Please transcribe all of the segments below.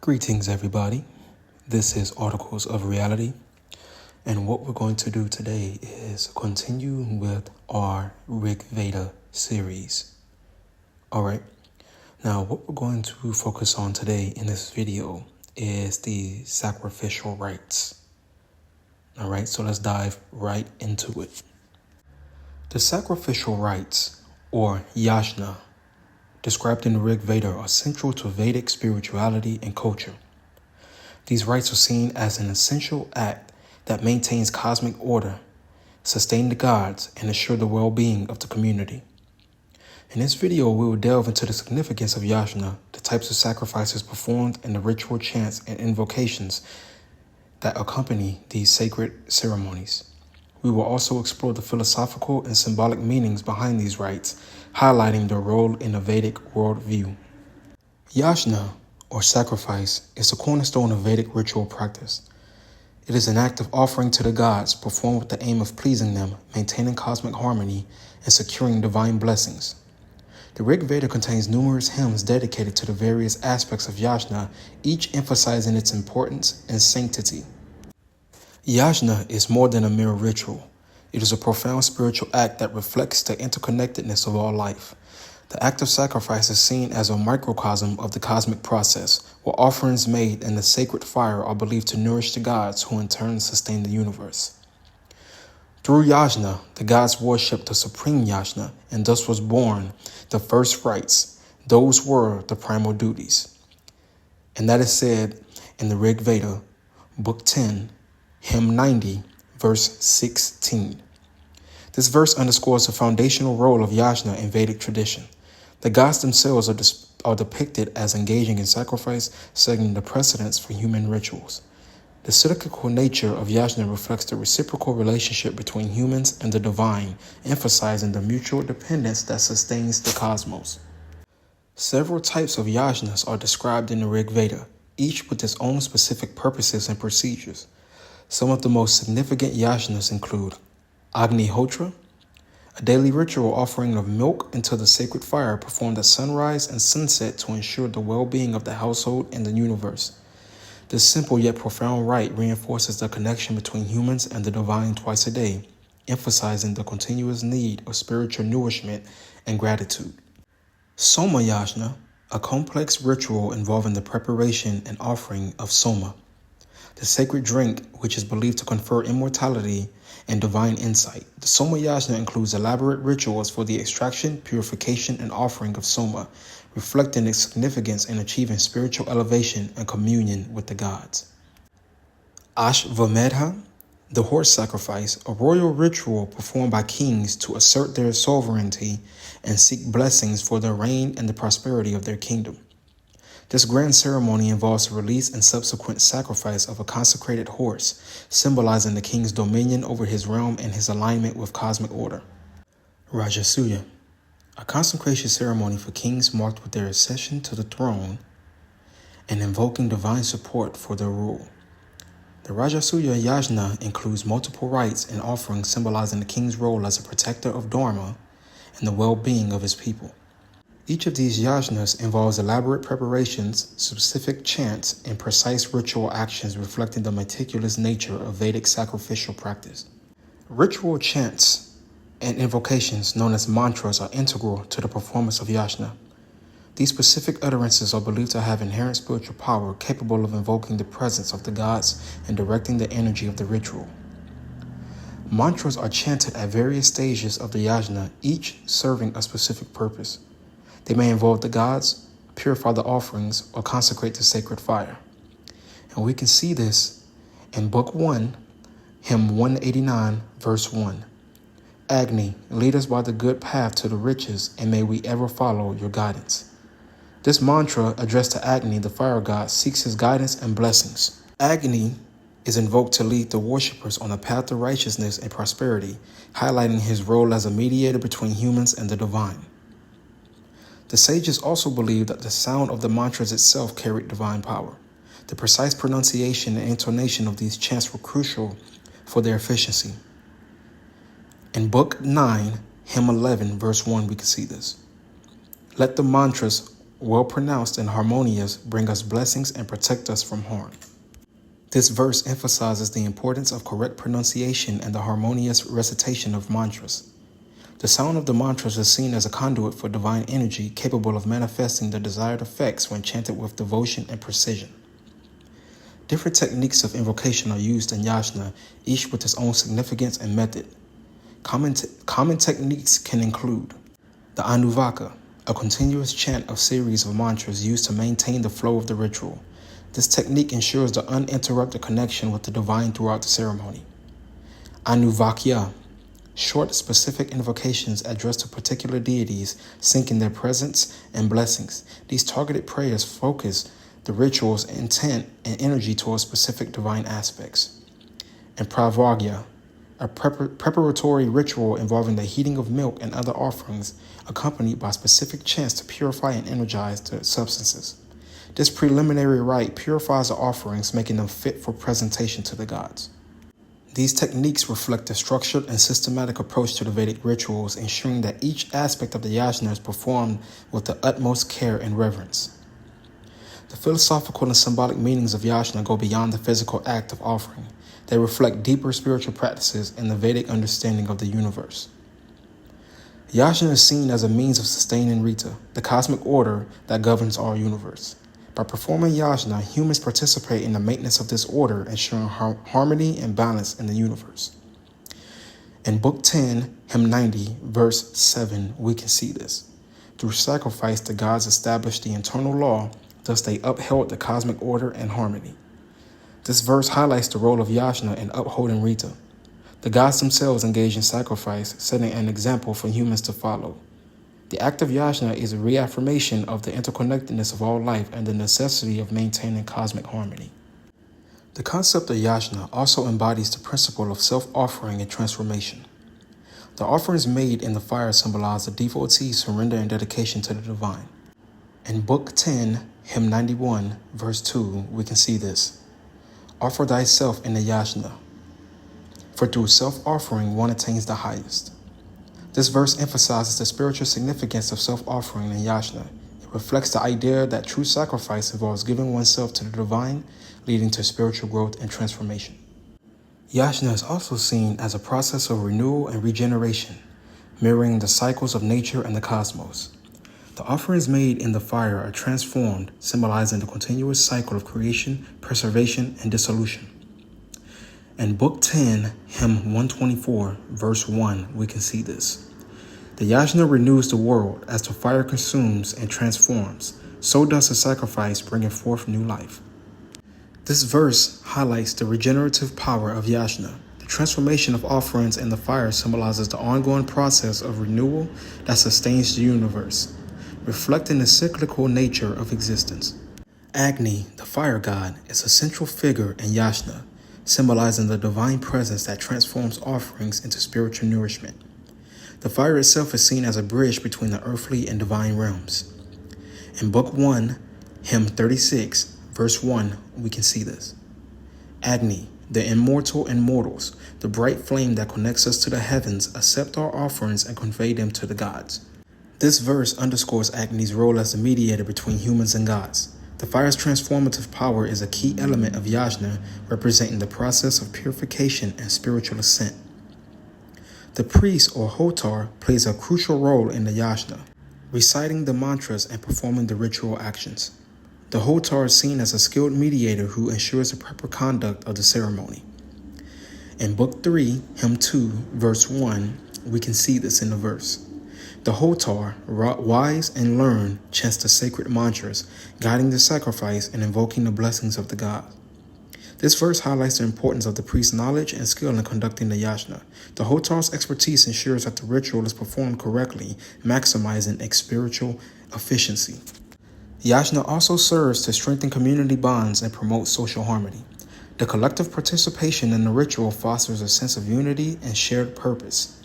Greetings, everybody. This is Articles of Reality, and what we're going to do today is continue with our Rig Veda series. Alright, now what we're going to focus on today in this video is the Sacrificial Rites. Alright, so let's dive right into it. The Sacrificial Rites, or Yashna, described in the Rig Veda, are central to Vedic spirituality and culture. These rites are seen as an essential act that maintains cosmic order, sustain the gods, and ensure the well-being of the community. In this video, we will delve into the significance of Yashna, the types of sacrifices performed, and the ritual chants and invocations that accompany these sacred ceremonies. We will also explore the philosophical and symbolic meanings behind these rites, highlighting their role in the Vedic worldview. Yashna, or sacrifice, is the cornerstone of Vedic ritual practice. It is an act of offering to the gods performed with the aim of pleasing them, maintaining cosmic harmony, and securing divine blessings. The Rig Veda contains numerous hymns dedicated to the various aspects of Yashna, each emphasizing its importance and sanctity. Yashna is more than a mere ritual. It is a profound spiritual act that reflects the interconnectedness of all life. The act of sacrifice is seen as a microcosm of the cosmic process, where offerings made in the sacred fire are believed to nourish the gods, who in turn sustain the universe. Through Yashna, the gods worshipped the supreme Yashna, and thus was born the first rites. Those were the primal duties. And that is said in the Rig Veda, Book 10, Hymn 90, verse 16. This verse underscores the foundational role of Yashna in Vedic tradition. The gods themselves are depicted as engaging in sacrifice, setting the precedence for human rituals. The cyclical nature of Yashna reflects the reciprocal relationship between humans and the divine, emphasizing the mutual dependence that sustains the cosmos. Several types of Yashnas are described in the Rig Veda, each with its own specific purposes and procedures. Some of the most significant Yashnas include Agnihotra, a daily ritual offering of milk into the sacred fire performed at sunrise and sunset to ensure the well-being of the household and the universe. This simple yet profound rite reinforces the connection between humans and the divine twice a day, emphasizing the continuous need of spiritual nourishment and gratitude. Soma Yashna, a complex ritual involving the preparation and offering of soma, the sacred drink which is believed to confer immortality and divine insight. The Soma Yashna includes elaborate rituals for the extraction, purification, and offering of soma, reflecting its significance in achieving spiritual elevation and communion with the gods. Ashvamedha, the horse sacrifice, a royal ritual performed by kings to assert their sovereignty and seek blessings for their reign and the prosperity of their kingdom. This grand ceremony involves the release and subsequent sacrifice of a consecrated horse, symbolizing the king's dominion over his realm and his alignment with cosmic order. Rajasuya, a consecration ceremony for kings marked with their accession to the throne and invoking divine support for their rule. The Rajasuya Yajna includes multiple rites and offerings symbolizing the king's role as a protector of Dharma and the well-being of his people. Each of these yajnas involves elaborate preparations, specific chants, and precise ritual actions reflecting the meticulous nature of Vedic sacrificial practice. Ritual chants and invocations known as mantras are integral to the performance of yajna. These specific utterances are believed to have inherent spiritual power capable of invoking the presence of the gods and directing the energy of the ritual. Mantras are chanted at various stages of the yajna, each serving a specific purpose. They may involve the gods, purify the offerings, or consecrate the sacred fire. And we can see this in Book 1, Hymn 189, verse 1. Agni, lead us by the good path to the riches, and may we ever follow your guidance. This mantra, addressed to Agni, the fire god, seeks his guidance and blessings. Agni is invoked to lead the worshippers on a path to righteousness and prosperity, highlighting his role as a mediator between humans and the divine. The sages also believed that the sound of the mantras itself carried divine power. The precise pronunciation and intonation of these chants were crucial for their efficiency. In Book 9, Hymn 11, verse 1, we can see this. Let the mantras well pronounced and harmonious, bring us blessings and protect us from harm. This verse emphasizes the importance of correct pronunciation and the harmonious recitation of mantras. The sound of the mantras is seen as a conduit for divine energy capable of manifesting the desired effects when chanted with devotion and precision. Different techniques of invocation are used in Yashna, each with its own significance and method. Common techniques can include the Anuvaka, a continuous chant of series of mantras used to maintain the flow of the ritual. This technique ensures the uninterrupted connection with the divine throughout the ceremony. Anuvakya, short, specific invocations addressed to particular deities, seeking their presence and blessings. These targeted prayers focus the ritual's intent and energy towards specific divine aspects. And Pravargya, a preparatory ritual involving the heating of milk and other offerings, accompanied by specific chants to purify and energize the substances. This preliminary rite purifies the offerings, making them fit for presentation to the gods. These techniques reflect a structured and systematic approach to the Vedic rituals, ensuring that each aspect of the yajna is performed with the utmost care and reverence. The philosophical and symbolic meanings of yajna go beyond the physical act of offering. They reflect deeper spiritual practices and the Vedic understanding of the universe. Yajna is seen as a means of sustaining Rita, the cosmic order that governs our universe. By performing yajna, humans participate in the maintenance of this order, ensuring harmony and balance in the universe. In Book 10, Hymn 90, verse 7, we can see this. Through sacrifice, the gods established the internal law, thus they upheld the cosmic order and harmony. This verse highlights the role of yajna in upholding Rita. The gods themselves engage in sacrifice, setting an example for humans to follow. The act of yajna is a reaffirmation of the interconnectedness of all life and the necessity of maintaining cosmic harmony. The concept of yajna also embodies the principle of self-offering and transformation. The offerings made in the fire symbolize the devotee's surrender and dedication to the divine. In Book 10, Hymn 91, verse 2, we can see this. Offer thyself in the yajna, for through self-offering one attains the highest. This verse emphasizes the spiritual significance of self-offering in yajna. It reflects the idea that true sacrifice involves giving oneself to the divine, leading to spiritual growth and transformation. Yajna is also seen as a process of renewal and regeneration, mirroring the cycles of nature and the cosmos. The offerings made in the fire are transformed, symbolizing the continuous cycle of creation, preservation, and dissolution. In Book 10, Hymn 124, verse 1, we can see this. The yajna renews the world as the fire consumes and transforms. So does the sacrifice, bringing forth new life. This verse highlights the regenerative power of yajna. The transformation of offerings in the fire symbolizes the ongoing process of renewal that sustains the universe, reflecting the cyclical nature of existence. Agni, the fire god, is a central figure in yajna, symbolizing the divine presence that transforms offerings into spiritual nourishment. The fire itself is seen as a bridge between the earthly and divine realms. In Book 1, Hymn 36, verse 1, we can see this. Agni, the immortal and mortals, the bright flame that connects us to the heavens, accept our offerings and convey them to the gods. This verse underscores Agni's role as the mediator between humans and gods. The fire's transformative power is a key element of yajna, representing the process of purification and spiritual ascent. The priest or hotar plays a crucial role in the yajna, reciting the mantras and performing the ritual actions. The hotar is seen as a skilled mediator who ensures the proper conduct of the ceremony. In Book 3, Hymn 2, verse 1, we can see this in the verse. The hotar, wise and learned, chants the sacred mantras, guiding the sacrifice and invoking the blessings of the gods. This verse highlights the importance of the priest's knowledge and skill in conducting the yajna. The hotar's expertise ensures that the ritual is performed correctly, maximizing its spiritual efficiency. Yajna also serves to strengthen community bonds and promote social harmony. The collective participation in the ritual fosters a sense of unity and shared purpose.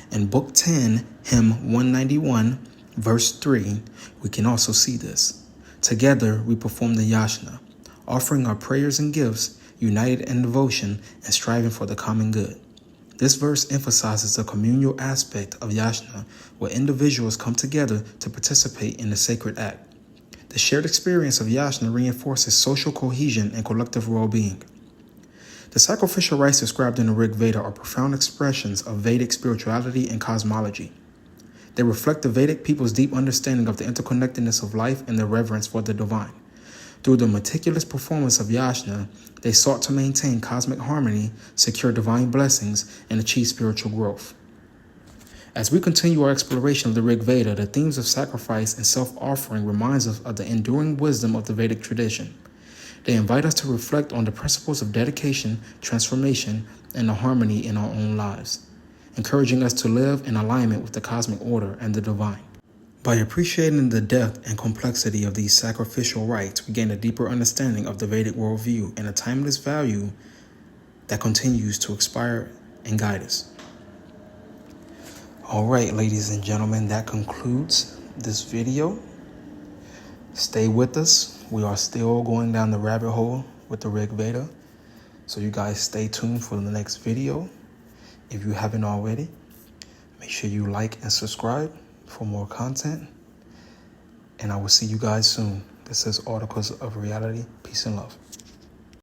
In Book 10, Hymn 191, verse 3, we can also see this. Together, we perform the yajna, offering our prayers and gifts, united in devotion and striving for the common good. This verse emphasizes the communal aspect of yajna, where individuals come together to participate in the sacred act. The shared experience of Yashna reinforces social cohesion and collective well-being. The sacrificial rites described in the Rig Veda are profound expressions of Vedic spirituality and cosmology. They reflect the Vedic people's deep understanding of the interconnectedness of life and their reverence for the divine. Through the meticulous performance of Yashna, they sought to maintain cosmic harmony, secure divine blessings, and achieve spiritual growth. As we continue our exploration of the Rig Veda, the themes of sacrifice and self-offering reminds us of the enduring wisdom of the Vedic tradition. They invite us to reflect on the principles of dedication, transformation, and the harmony in our own lives, encouraging us to live in alignment with the cosmic order and the divine. By appreciating the depth and complexity of these sacrificial rites, we gain a deeper understanding of the Vedic worldview and a timeless value that continues to inspire and guide us. All right, ladies and gentlemen, that concludes this video. Stay with us. We are still going down the rabbit hole with the Rig Veda. So you guys stay tuned for the next video. If you haven't already, make sure you like and subscribe for more content. And I will see you guys soon. This is Articles of Reality. Peace and love.